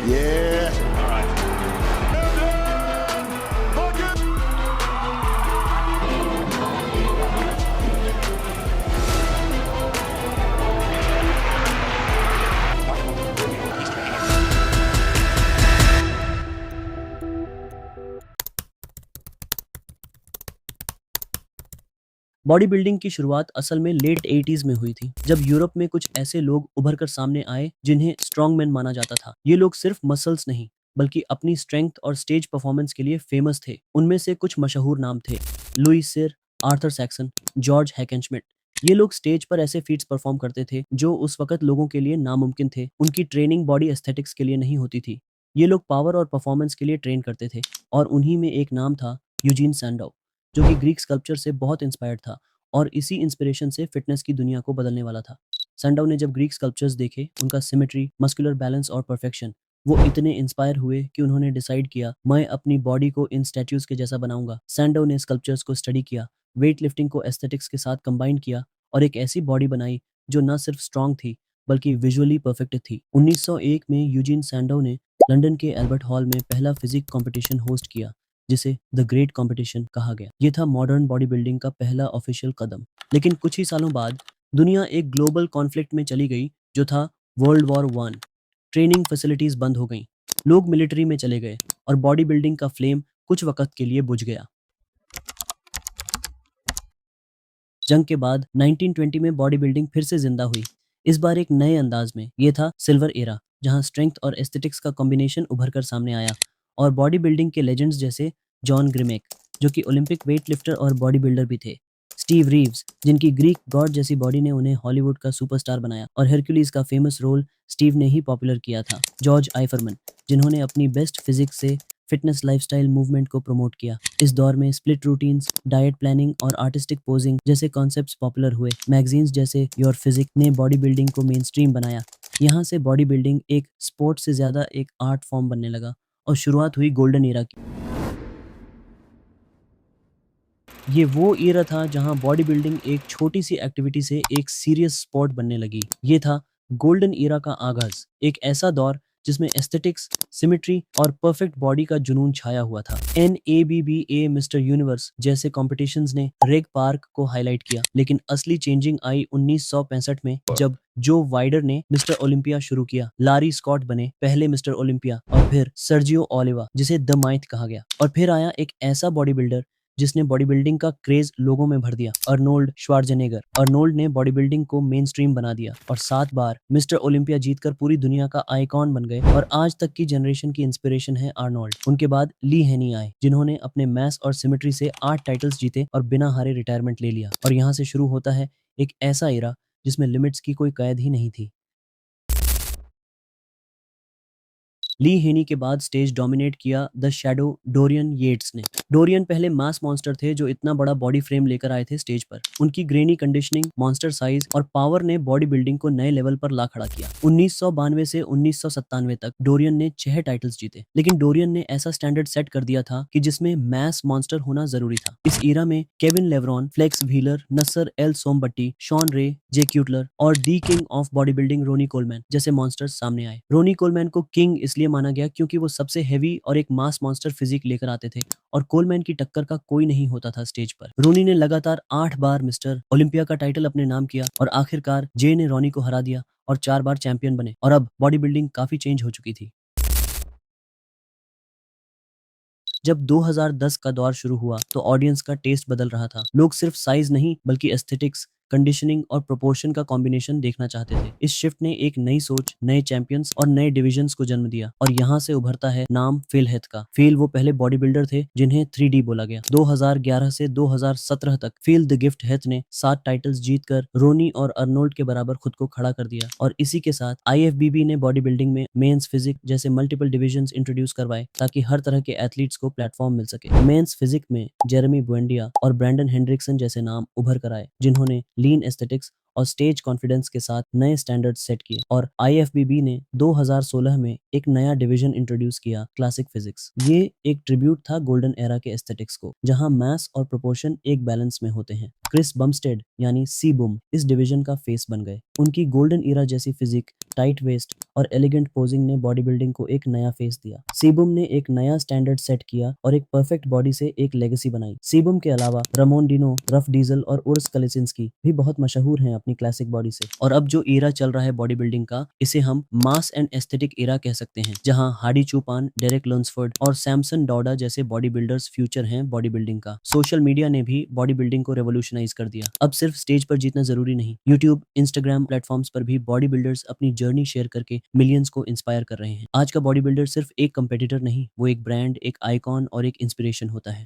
Yeah. All right. Body building की शुरुआत असल में लेट 80s में हुई थी, जब यूरोप में कुछ ऐसे लोग उभर कर सामने आए जिन्हें स्ट्रॉन्गमैन माना जाता था। ये लोग सिर्फ मसल्स नहीं, बल्कि अपनी स्ट्रेंथ और स्टेज परफॉर्मेंस के लिए फेमस थे। उनमें से कुछ मशहूर नाम थे: लुइस सिर, आर्थर सैक्सन, जॉर्ज हैकेनश्मिट। ये लोग स्टेज पर ऐसे फीट्स परफॉर्म करते थे जो उस वक्त लोगों के लिए नामुमकिन थे। उनकी ट्रेनिंग बॉडी एस्थेटिक्स के लिए नहीं होती थी। ये लोग पावर और परफॉर्मेंस के लिए ट्रेन करते थे, और उन्हीं में एक नाम था यूजीन सैंडो, जो कि ग्रीक स्कल्पचर से बहुत इंस्पायर्ड था और इसी इंस्पिरेशन से फिटनेस की दुनिया को बदलने वाला था। सैंडो ने जब ग्रीक स्कल्पचर्स देखे, उनका सिमेट्री, मस्कुलर बैलेंस और परफेक्शन, वो इतने इंस्पायर हुए कि उन्होंने डिसाइड किया, मैं अपनी बॉडी को इन स्टैट्यूज के जैसा बनाऊंगा। सैंडो ने स्कल्पचर्स को स्टडी किया, वेट लिफ्टिंग को एस्थेटिक्स के साथ कंबाइन किया और एक ऐसी बॉडी बनाई जो न सिर्फ स्ट्रांग थी, बल्कि विजुअली परफेक्ट थी। 1901 में यूजीन सैंडो ने लंदन के एल्बर्ट हॉल में पहला फिजिक कंपटीशन होस्ट किया, जिसे द ग्रेट कंपटीशन कहा गया। ये था मॉडर्न बॉडी बिल्डिंग का पहला ऑफिशियल कदम। लेकिन कुछ ही सालों बाद दुनिया एक ग्लोबल कॉन्फ्लिक्ट में चली गई, जो था world war one. Training facilities बंद हो गईं, लोग मिलिट्री में चले गए और बॉडी बिल्डिंग का फ्लेम कुछ वक्त के लिए बुझ गया। जंग के बाद 1920 में बॉडी बिल्डिंग फिर से जिंदा हुई, इस बार एक नए अंदाज में। ये था सिल्वर एरा, जहां स्ट्रेंथ और एस्थेटिक्स का कॉम्बिनेशन उभर कर सामने आया और बॉडी बिल्डिंग के लेजेंड्स जैसे जॉन ग्रिमेक, जो कि ओलंपिक वेट लिफ्टर और बॉडी बिल्डर भी थे, स्टीव रीव्स, जिनकी ग्रीक गॉड जैसी बॉडी ने उन्हें हॉलीवुड का सुपरस्टार बनाया और हेरक्यूलिस का फेमस रोल स्टीव ने ही पॉपुलर किया था, जॉर्ज आइफरमन, जिन्होंने अपनी बेस्ट फिजिक्स से फिटनेस लाइफस्टाइल मूवमेंट को प्रमोट किया। इस दौर में स्प्लिट रूटीन्स, डाइट प्लानिंग और आर्टिस्टिक पोजिंग जैसे कॉन्सेप्ट्स पॉपुलर हुए। मैगजीन्स जैसे योर फिजिक ने बॉडी बिल्डिंग को मेन स्ट्रीम बनाया। यहाँ से बॉडी बिल्डिंग एक स्पोर्ट से ज्यादा एक आर्ट फॉर्म बनने लगा और शुरुआत हुई गोल्डन एरा की। ये वो ईरा था जहां बॉडी बिल्डिंग एक छोटी सी एक्टिविटी से एक सीरियस स्पोर्ट बनने लगी। ये था गोल्डन ईरा का आगाज, एक ऐसा दौर जिसमें एस्थेटिक्स, सिमेट्री और परफेक्ट बॉडी का जुनून छाया हुआ था। NABBA मिस्टर यूनिवर्स जैसे कॉम्पिटिशन्स ने रेग पार्क को हाईलाइट किया, लेकिन असली चेंजिंग आई 1965 में, जब जो वाइडर ने मिस्टर ओलंपिया शुरू किया। लारी स्कॉट बने पहले मिस्टर ओलंपिया, और फिर सर्जियो ओलिवा, जिसे द माइथ कहा गया। और फिर आया एक ऐसा बॉडी बिल्डर जिसने बॉडी बिल्डिंग का क्रेज लोगों में भर दिया, अर्नोल्ड श्वार्ज़नेगर। अर्नोल्ड ने बॉडी बिल्डिंग को मेन स्ट्रीम बना दिया और 7 बार मिस्टर ओलंपिया जीतकर पूरी दुनिया का आइकॉन बन गए और आज तक की जनरेशन की इंस्पिरेशन है आर्नोल्ड। उनके बाद ली हेनी आए, जिन्होंने अपने मैस और सिमेट्री से 8 टाइटल्स जीते और बिना हारे रिटायरमेंट ले लिया। और यहाँ से शुरू होता है एक ऐसा एरा जिसमें लिमिट्स की कोई कैद ही नहीं थी। ली हेनी के बाद स्टेज डोमिनेट किया द शैडो डोरियन येट्स ने। डोरियन पहले मास मॉन्स्टर थे जो इतना बड़ा बॉडी फ्रेम लेकर आए थे स्टेज पर। उनकी ग्रेनी कंडीशनिंग, मॉन्स्टर साइज और पावर ने बॉडी बिल्डिंग को नए लेवल पर ला खड़ा किया। 1992 से 1997 तक डोरियन ने 6 टाइटल्स जीते, लेकिन डोरियन ने ऐसा स्टैंडर्ड सेट कर दिया था कि जिसमें मैस मॉन्स्टर होना जरूरी था। इस ईरा में Kevin Levrone, Flex Wheeler, Nasser El Sonbaty, Shawn Ray, Jay Cutler और the king of body building Ronnie Coleman जैसे मॉन्स्टर्स सामने आए। रोनी कोलमैन को किंग इसलिए माना गया क्योंकि वो सबसे हेवी और एक मास मॉन्स्टर फिजिक लेकर आते थे और कोलमैन की टक्कर का कोई नहीं होता था स्टेज पर। रोनी ने लगातार 8 बार मिस्टर ओलंपिया का टाइटल अपने नाम किया और आखिरकार जे ने रोनी को हरा दिया और 4 बार चैंपियन बने। और अब बॉडी बिल्डिंग काफी चेंज हो चुकी थी। जब 2010 का दौर शुरू हुआ तो ऑडियंस का टेस्ट बदल रहा था। लोग सिर्फ साइज नहीं, बल्कि एस्थेटिक्स, कंडीशनिंग और प्रोपोर्शन का कॉम्बिनेशन देखना चाहते थे। इस शिफ्ट ने एक नई सोच, नए चैंपियंस और नए डिविजन्स को जन्म दिया और यहाँ से उभरता है नाम फिल हेथ का। फिल वो पहले बॉडी बिल्डर थे जिन्हें 3D बोला गया। 2011 से 2017 तक फिल द गिफ्ट हेथ ने 7 टाइटल्स जीतकर रोनी और अर्नोल्ड के बराबर खुद को खड़ा कर दिया। और इसी के साथ IFBB ने बॉडी बिल्डिंग में मेंस फिजिक जैसे मल्टीपल डिविजन्स इंट्रोड्यूस करवाए, ताकि हर तरह के एथलीट्स को प्लेटफॉर्म मिल सके। मेंस फिजिक में जेरेमी बुएंडिया और ब्रैंडन हेंड्रिक्सन जैसे नाम उभर कर आए, जिन्होंने लीन एस्थेटिक्स और स्टेज कॉन्फिडेंस के साथ नए स्टैंडर्ड सेट किए। और IFBB ने 2016 में एक नया डिवीजन इंट्रोड्यूस किया, क्लासिक फिजिक्स। ये एक ट्रिब्यूट था गोल्डन एरा के एस्थेटिक्स को, जहां मास और प्रोपोर्शन एक बैलेंस में होते हैं। क्रिस बमस्टेड यानी सी बुम इस डिवीजन का फेस बन गए। उनकी गोल्डन ईरा जैसी फिजिक, टाइट वेस्ट और एलिगेंट पोजिंग ने बॉडी बिल्डिंग को एक नया फेस दिया। सीबुम ने एक नया स्टैंडर्ड सेट किया और एक परफेक्ट बॉडी से एक लेगेसी बनाई। सीबुम के अलावा रमोन डिनो, रफ डीजल और उर्स कलेसिंस्की भी बहुत मशहूर हैं अपनी क्लासिक बॉडी से। और अब जो ईरा चल रहा है बॉडी बिल्डिंग का, इसे हम मास एंड एस्थेटिक ईरा कह सकते हैं, जहां हार्डी चूपान, डेरेक लुन्सफोर्ड और सैमसन डॉडा जैसे बॉडी बिल्डर्स फ्यूचर हैं बॉडी बिल्डिंग का। सोशल मीडिया ने भी बॉडी बिल्डिंग को रेवोल्यूशनाइज कर दिया। अब सिर्फ स्टेज पर जीतना जरूरी नहीं, यूट्यूब, इंस्टाग्राम प्लेटफॉर्म्स पर भी बॉडी बिल्डर्स अपनी जर्नी शेयर करके मिलियंस को इंस्पायर कर रहे हैं। आज का बॉडी बिल्डर सिर्फ एक कंपेटिटर नहीं, वो एक ब्रांड, एक आइकॉन और एक इंस्पिरेशन होता है।